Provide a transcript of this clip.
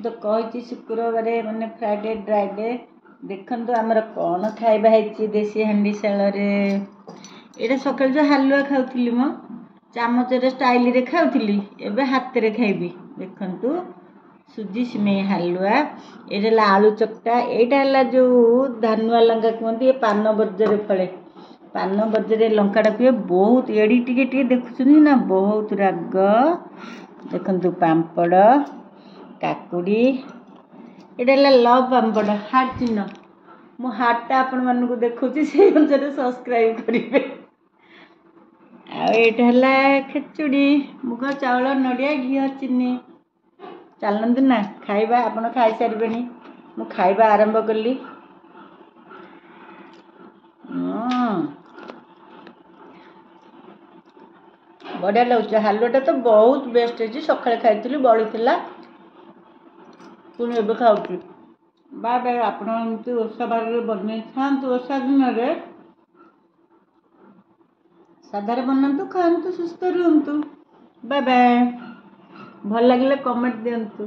तो कही शुक्रवार माने फ्राइडे ड्राइडे देखु आमर कौन खाଇବା ହେଇଛି देशी हांडीशाल ये सकाल जो हालुआ खाऊली मो चामचरे स्टाइल रे खाऊली एबे हाथ रे खाइबी देखंतु सुजी सिमेई हालुआ ये आलू चकटा यहाँ जो धानुआ लंका कहते पान बज्रे फले पान बज्रे लंकाटा पिए बहुत एड़ी टे देखुं ना बहुत राग देखंतु पापड़ काकुड़ी ये लव पापड़ हार्ट चिन्ह मो हार्टा आपण मानक देखुची से अनुसार सब्सक्राइब करेंगे आटा खेचुड़ी मुग चाउल नड़िया घी चीनी चलते ना खाइबा आपण खाई सारे मु खाइबा आरंभ कली बढ़िया लगुच हालुआटा तो बहुत बेस्ट है सकाଳେ खाई बड़ी पुणी एवं खाऊँ बाय बाय आपण ओषा बार बन खातु ओषा दिन साधार बनातु खातु सुस्थ रुहतु बाय बाय भल लगे कमेंट दिंतु।